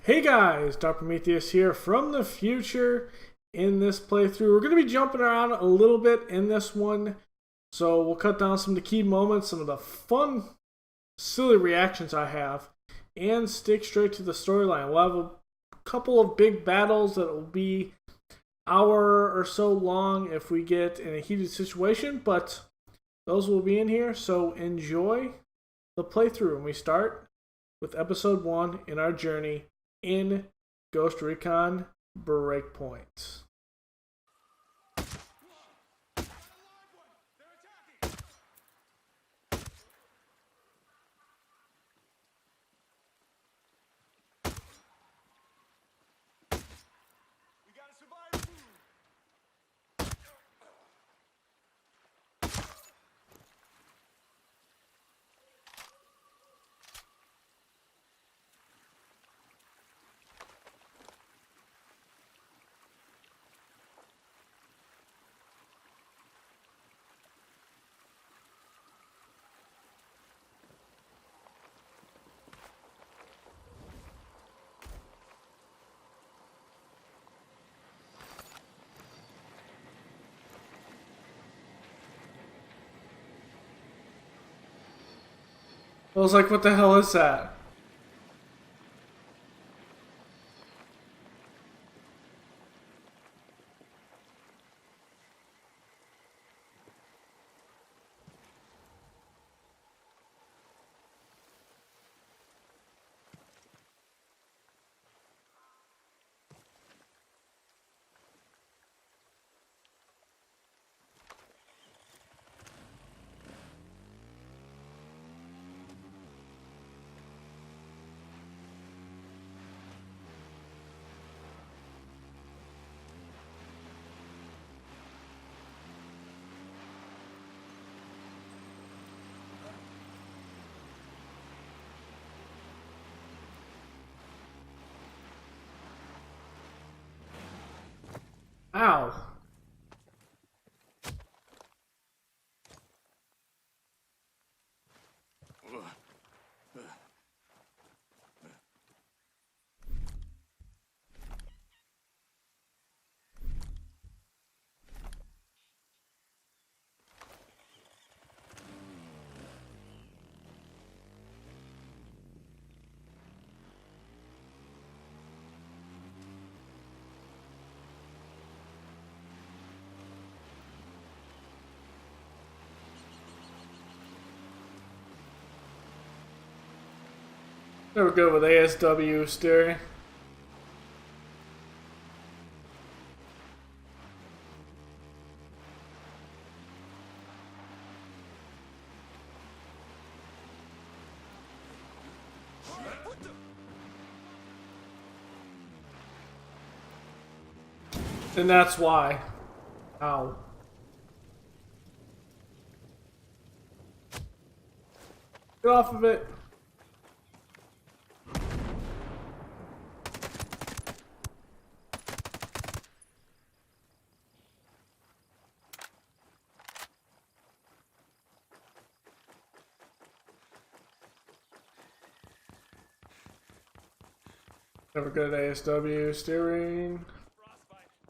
Hey guys, Dr. Prometheus here from the future. In this playthrough, we're going to be jumping around a little bit in this one. So we'll cut down some of the key moments, some of the fun, silly reactions I have, and stick straight to the storyline. We'll have a couple of big battles that will be hour or so long if we get in a heated situation, but those will be in here. So enjoy the playthrough, and we start with episode 1 in our journey in Ghost Recon Breakpoint. I was like, what the hell is that? Ow. Never good with ASW steering. And that's why. Ow. Get off of it. Never good at ASW steering.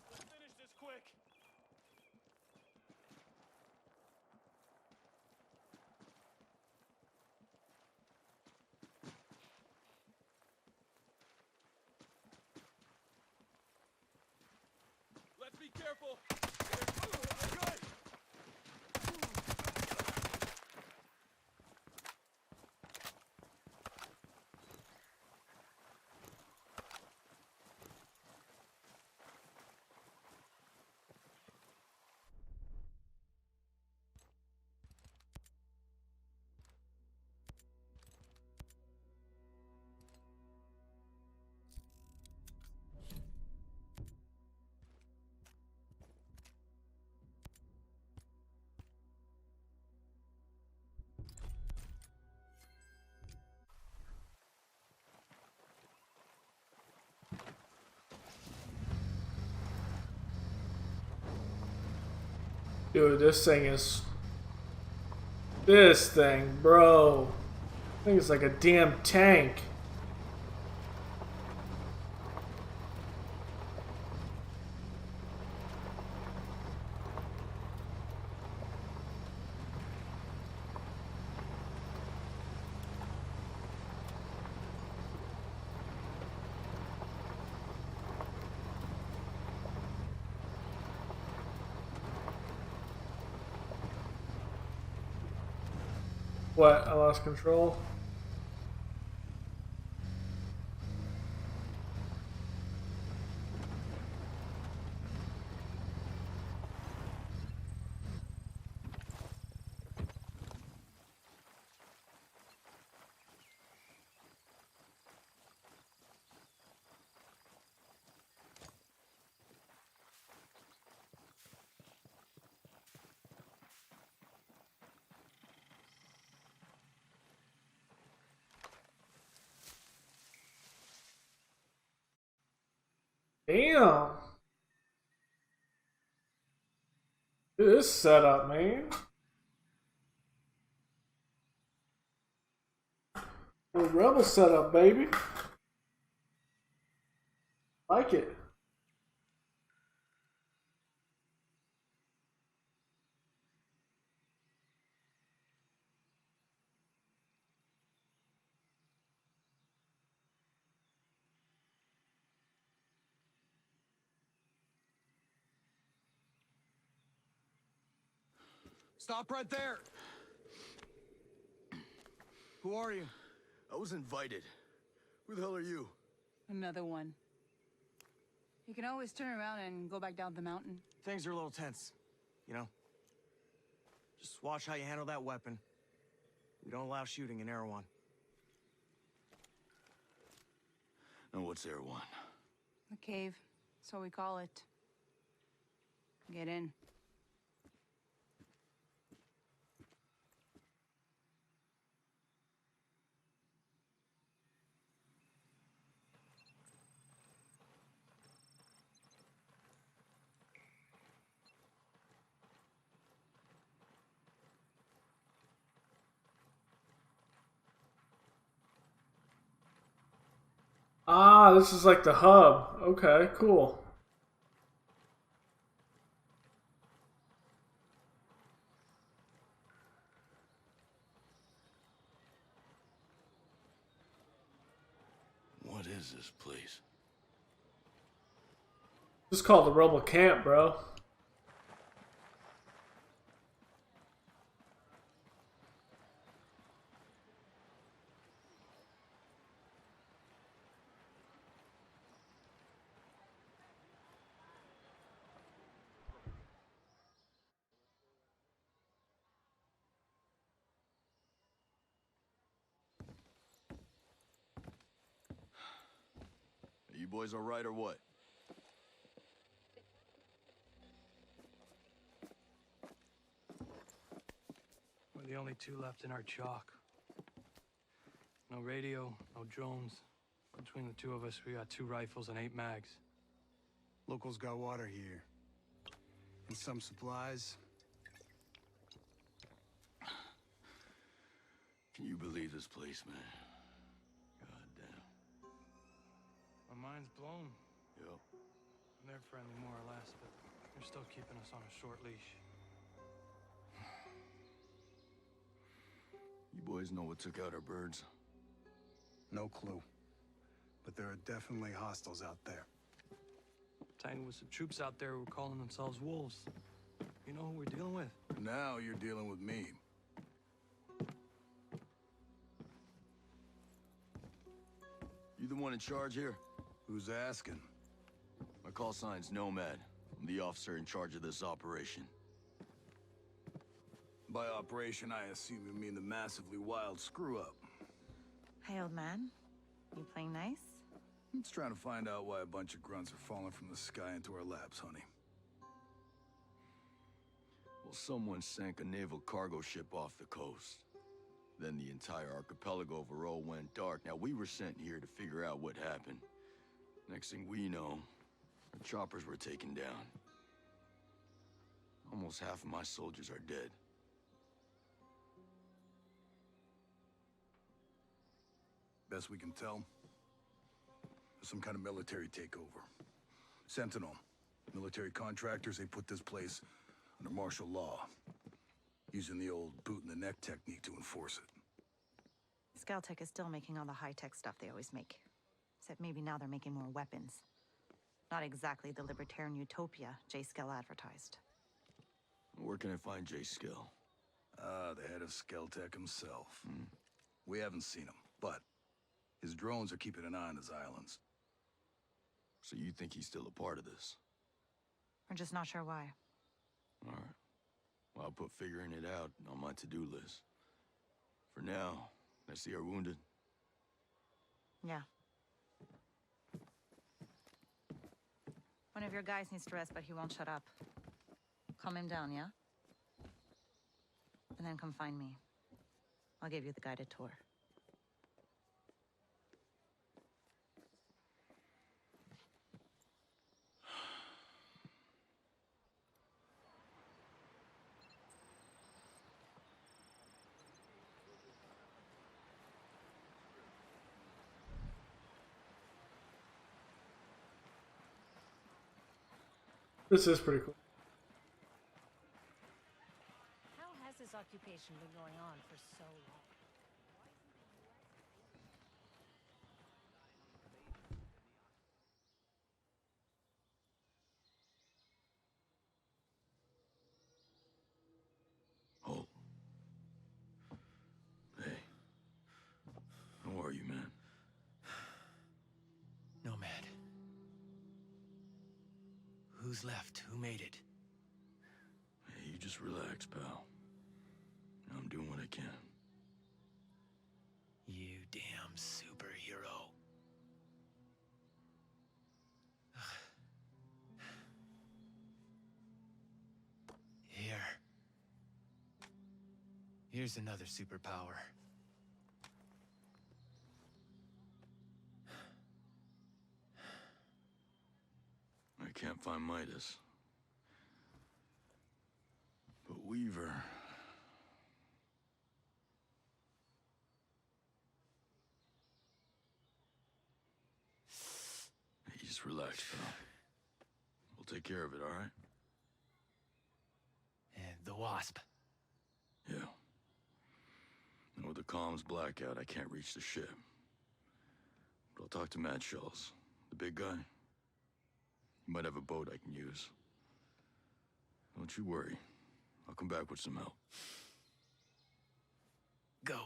Let's finish this quick. Let's be careful. Good. Dude, this thing, bro. I think it's like a damn tank. What? I lost control. Damn. Look at this setup, man. A rebel setup, baby. Like it. Stop right there! Who are you? I was invited. Who the hell are you? Another one. You can always turn around and go back down the mountain. Things are a little tense, you know? Just watch how you handle that weapon. We don't allow shooting in Erewhon. And what's Erewhon? The cave, so we call it. Get in. Ah, this is like the hub. Okay, cool. What is this place? This is called the Rebel Camp, bro. Are you boys alright or what? We're the only two left in our chalk. No radio, no drones. Between the two of us, we got 2 rifles and 8 mags. Locals got water here. And some supplies. Can you believe this place, man? God damn. My mind's blown. Yo. They're friendly more or less, but they're still keeping us on a short leash. You boys know what took out our birds? No clue. But there are definitely hostiles out there. Tangled with some troops out there who were calling themselves wolves. You know who we're dealing with? Now you're dealing with me. You the one in charge here? Who's asking? My call sign's Nomad. I'm the officer in charge of this operation. By operation, I assume you mean the massively wild screw-up. Hi, old man. You playing nice? I'm just trying to find out why a bunch of grunts are falling from the sky into our laps, honey. Well, someone sank a naval cargo ship off the coast. Then the entire archipelago of Erewhon went dark. Now, we were sent here to figure out what happened. Next thing we know, the choppers were taken down. Almost half of my soldiers are dead. Best we can tell, there's some kind of military takeover. Sentinel, military contractors, they put this place under martial law, using the old boot-in-the-neck technique to enforce it. Scaltech is still making all the high-tech stuff they always make. Except maybe now they're making more weapons. Not exactly the libertarian utopia J. Skell advertised. Where can I find J. Skill? The head of Skeltec himself. We haven't seen him, but his drones are keeping an eye on his islands. So you think he's still a part of this? We're just not sure why. All right. Well, I'll put figuring it out on my to-do list. For now, I see our wounded. Yeah. One of your guys needs to rest, but he won't shut up. Calm him down, yeah? And then come find me. I'll give you the guided tour. This is pretty cool. How has this occupation been going on for so long? Oh. Hey. How are you, man? Nomad. Who's left? Who made it? Hey, you just relax, pal. I'm doing what I can. You damn superhero. Here. Here's another superpower. I can't find Midas. But Weaver... Hey, just relax, pal. We'll take care of it, all right? And the Wasp. Yeah. And with the comms blackout, I can't reach the ship. But I'll talk to Matt Schultz, the big guy. He might have a boat I can use. Don't you worry. I'll come back with some help. Go.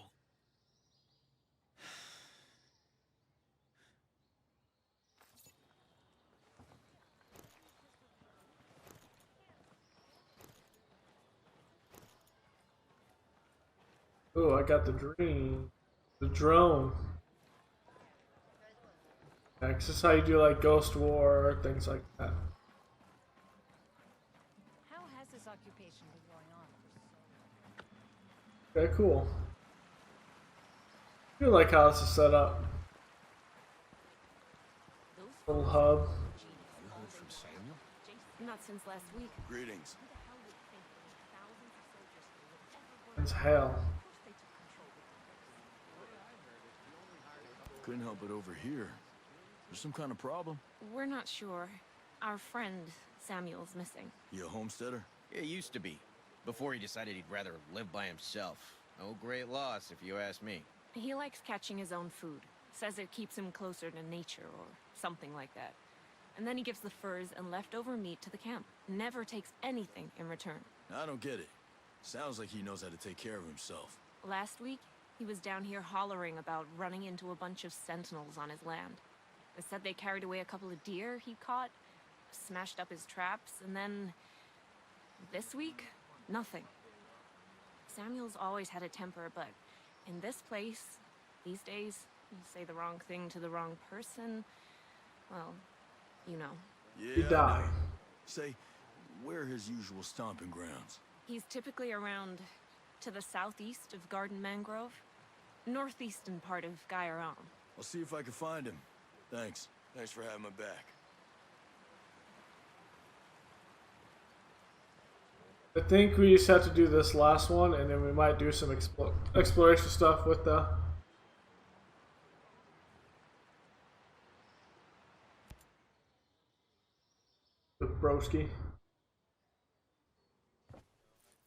Oh, I got the dream. The drone. Yeah, 'cause this is how you do like Ghost War or things like that. How has this occupation been going on for so long? Okay, cool. I do like how this is set up. Little hub. Not since last week. Greetings. It's hell. Couldn't help it over here. There's some kind of problem? We're not sure. Our friend, Samuel's missing. You a homesteader? It used to be, before he decided he'd rather live by himself. No great loss, if you ask me. He likes catching his own food. Says it keeps him closer to nature or something like that. And then he gives the furs and leftover meat to the camp. Never takes anything in return. I don't get it. Sounds like he knows how to take care of himself. Last week, he was down here hollering about running into a bunch of sentinels on his land. They said they carried away a couple of deer he caught, smashed up his traps, and then... this week, nothing. Samuel's always had a temper, but in this place, these days, you say the wrong thing to the wrong person, well, you know. Yeah, You die. I know. Say, where are his usual stomping grounds? He's typically around to the southeast of Garden Mangrove, northeastern part of Gaiaron. I'll see if I can find him. Thanks. Thanks for having my back. I think we just have to do this last one, and then we might do some exploration stuff with the broski.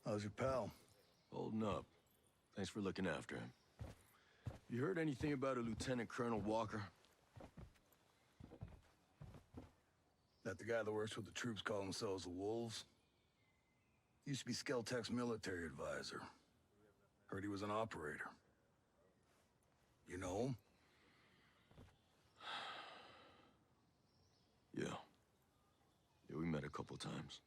How's your pal? Holding up. Thanks for looking after him. You heard anything about a Lieutenant Colonel Walker? That the guy that works with the troops call themselves the Wolves? Used to be Skeltec's military advisor. Heard he was an operator. You know him? Yeah. Yeah, we met a couple times.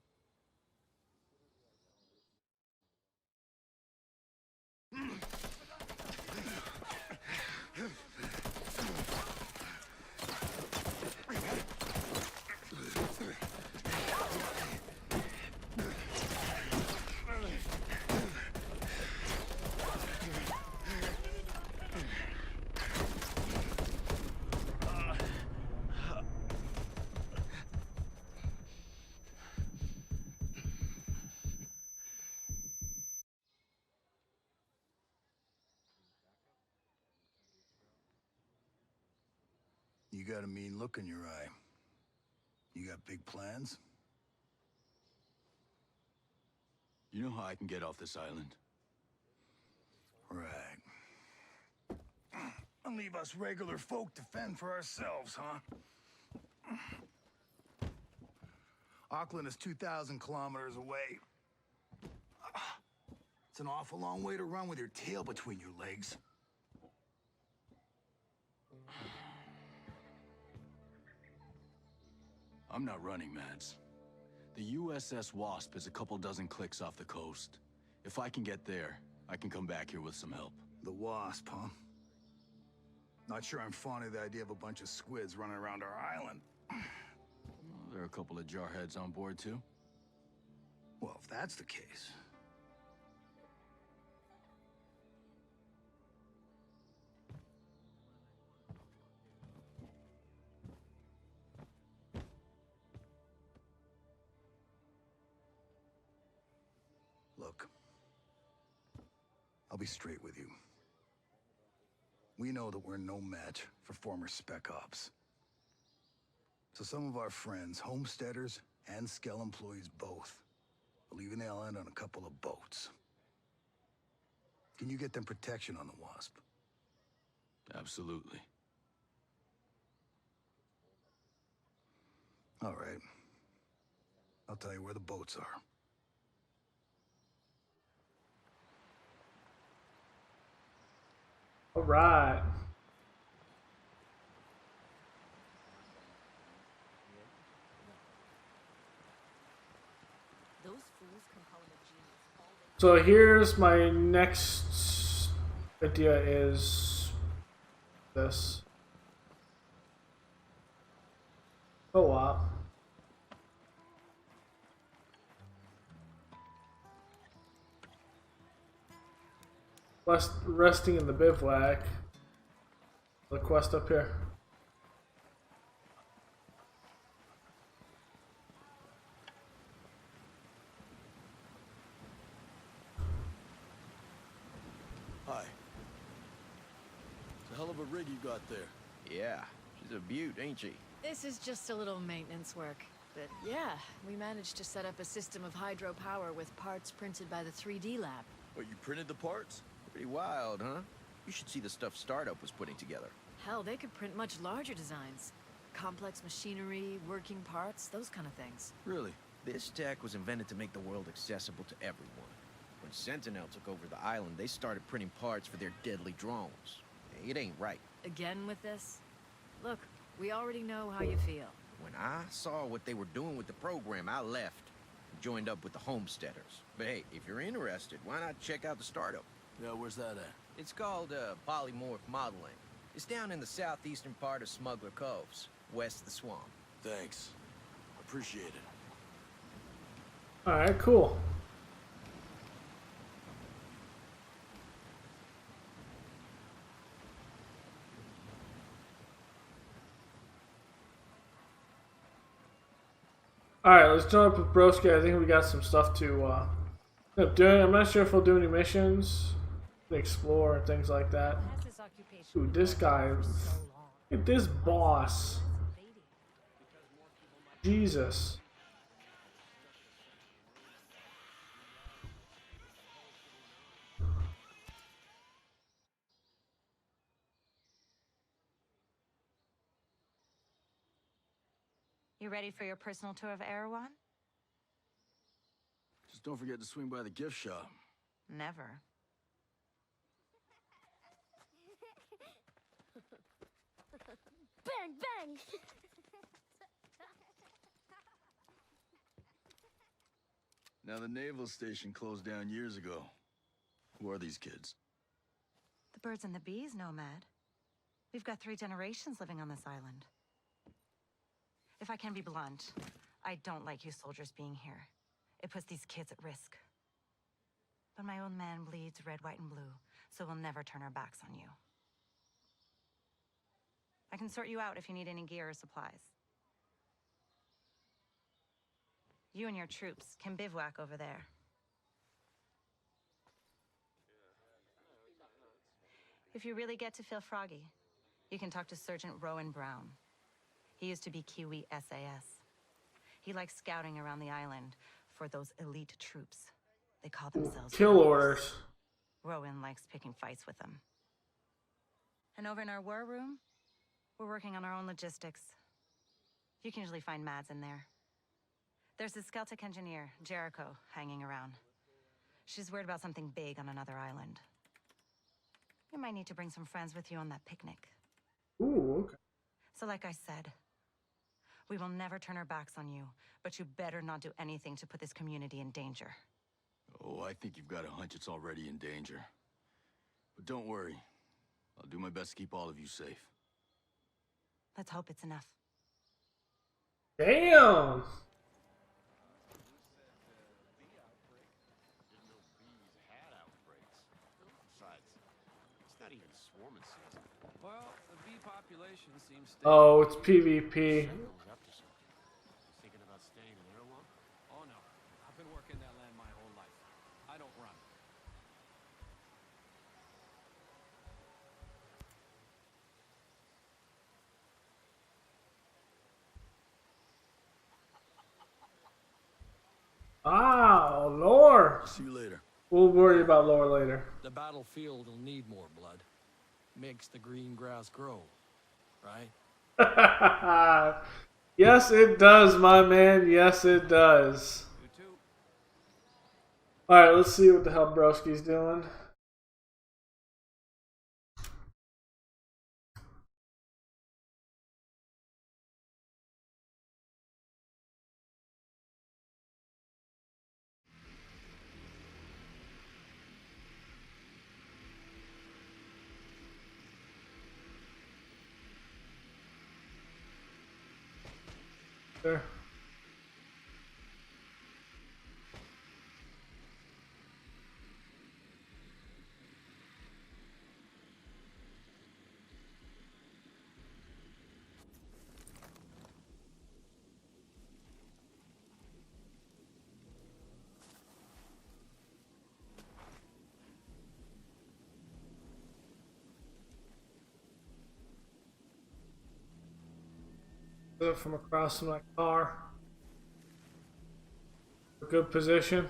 You got a mean look in your eye. You got big plans? You know how I can get off this island? Right. And leave us regular folk to fend for ourselves, huh? Auckland is 2,000 kilometers away. It's an awful long way to run with your tail between your legs. I'm not running, Mads. The USS Wasp is a couple dozen clicks off the coast. If I can get there, I can come back here with some help. The Wasp, huh? Not sure I'm fond of the idea of a bunch of squids running around our island. Well, there are a couple of jarheads on board, too. Well, if that's the case... Look, I'll be straight with you. We know that we're no match for former Spec Ops. So some of our friends, homesteaders and Skell employees both, are leaving the island on a couple of boats. Can you get them protection on the Wasp? Absolutely. All right. I'll tell you where the boats are. All right. Those fools can call him a genius all they So here's my next idea is this. Co-op. Resting in the bivouac. The quest up here. Hi. It's a hell of a rig you got there. Yeah, she's a beaut, ain't she? This is just a little maintenance work. But yeah, we managed to set up a system of hydropower with parts printed by the 3D lab. Oh, you printed the parts? Pretty wild, huh? You should see the stuff Startup was putting together. Hell, they could print much larger designs. Complex machinery, working parts, those kind of things. Really? This tech was invented to make the world accessible to everyone. When Sentinel took over the island, they started printing parts for their deadly drones. It ain't right. Again with this? Look, we already know how you feel. When I saw what they were doing with the program, I left and joined up with the Homesteaders. But hey, if you're interested, why not check out the Startup? Yeah, where's that at? It's called polymorph modeling. It's down in the southeastern part of Smuggler Coves, west of the swamp. Thanks. Appreciate it. Alright, cool. Alright, let's jump up with Broski. I think we got some stuff to end up doing. I'm not sure if we'll do any missions, explore, and things like that. Has this occupation Dude, this guy. for so long? Look at this boss. Jesus. You ready for your personal tour of Erewhon? Just don't forget to swing by the gift shop. Never. bang, bang. Now, the naval station closed down years ago. Who are these kids? The birds and the bees, Nomad. We've got 3 generations living on this island. If I can be blunt, I don't like you soldiers being here. It puts these kids at risk. But my old man bleeds red, white, and blue, so we'll never turn our backs on you. I can sort you out if you need any gear or supplies. You and your troops can bivouac over there. If you really get to feel froggy, you can talk to Sergeant Rowan Brown. He used to be Kiwi SAS. He likes scouting around the island for those elite troops. They call themselves kill orders. Rowan likes picking fights with them. And over in our war room, we're working on our own logistics. You can usually find Mads in there. There's a Celtic engineer, Jericho, hanging around. She's worried about something big on another island. You might need to bring some friends with you on that picnic. Ooh, okay. So like I said, we will never turn our backs on you, but you better not do anything to put this community in danger. Oh, I think you've got a hunch it's already in danger. But don't worry. I'll do my best to keep all of you safe. Let's hope it's enough. Damn. Well, the bee population seems stable. Oh, it's PvP. Thinking about staying in Erewhon? Oh no. I've been working that land my whole life. I don't run. Ah, lore. See you later. We'll worry about lore later. The battlefield will need more blood. Makes the green grass grow, right? Yes, it does, my man. Yes, it does. You too. Alright, let's see what the hell Broski's doing. There. From across from that car. Good position.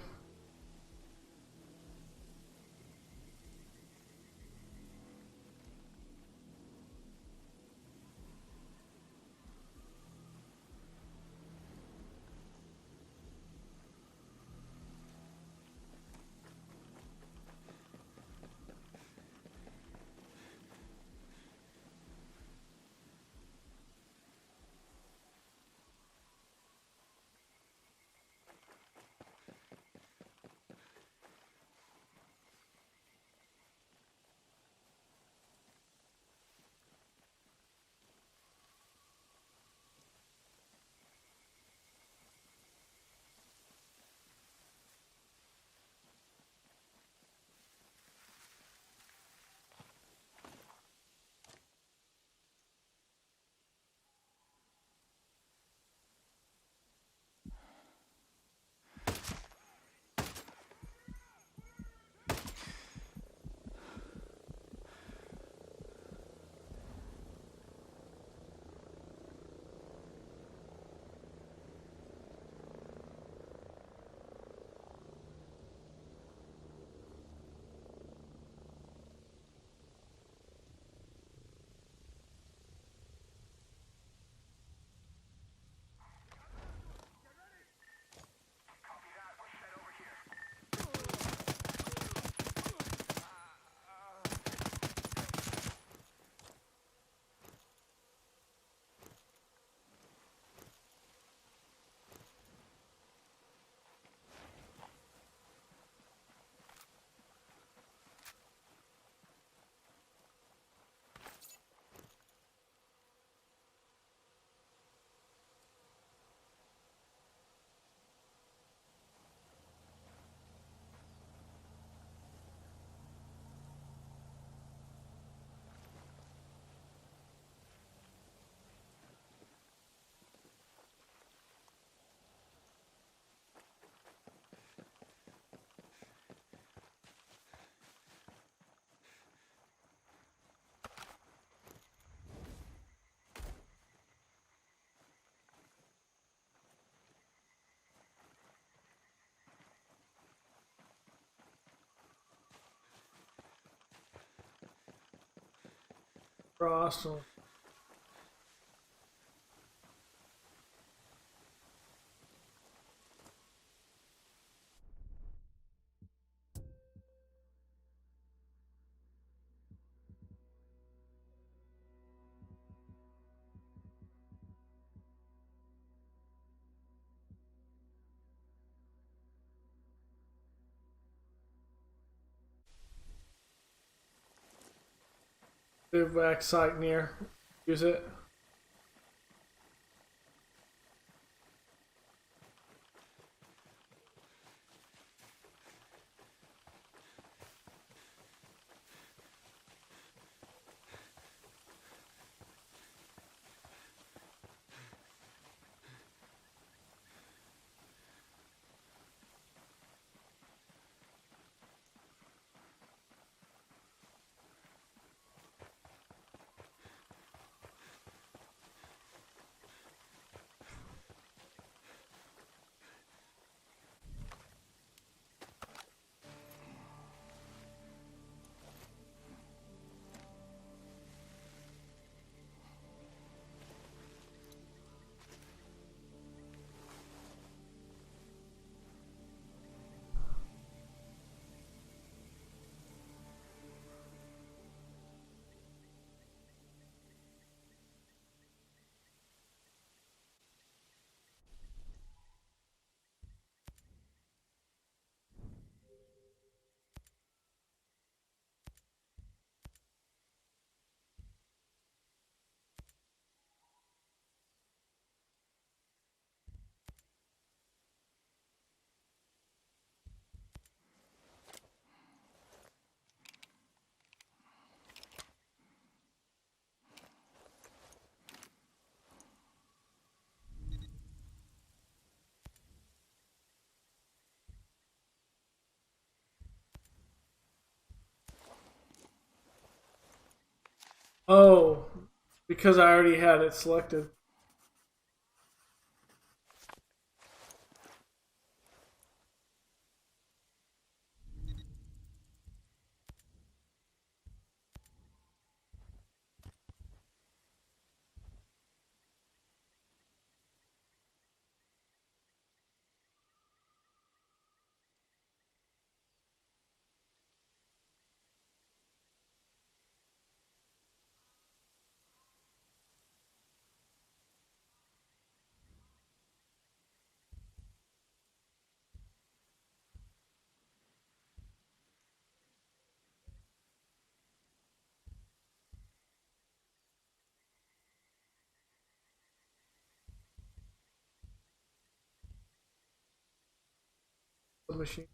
Awesome. Bivouac site near. Use it. Oh, because I already had it selected. The machine.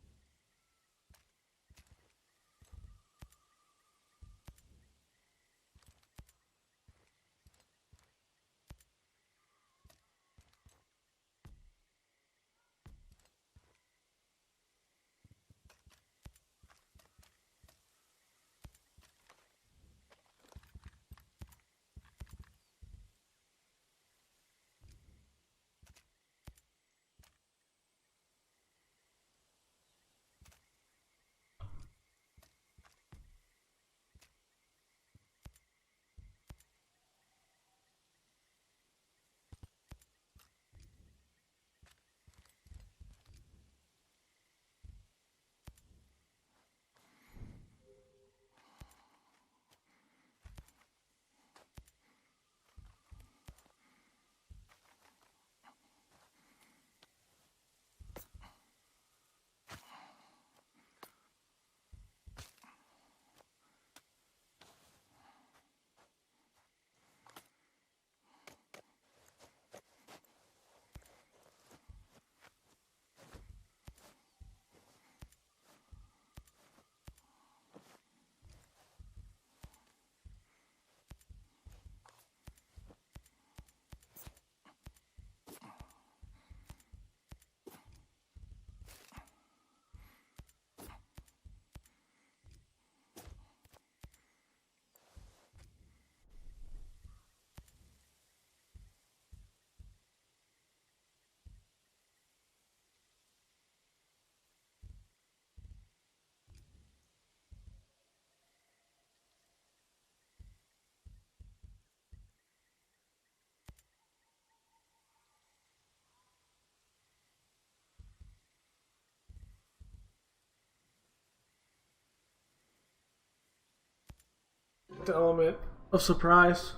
element of surprise.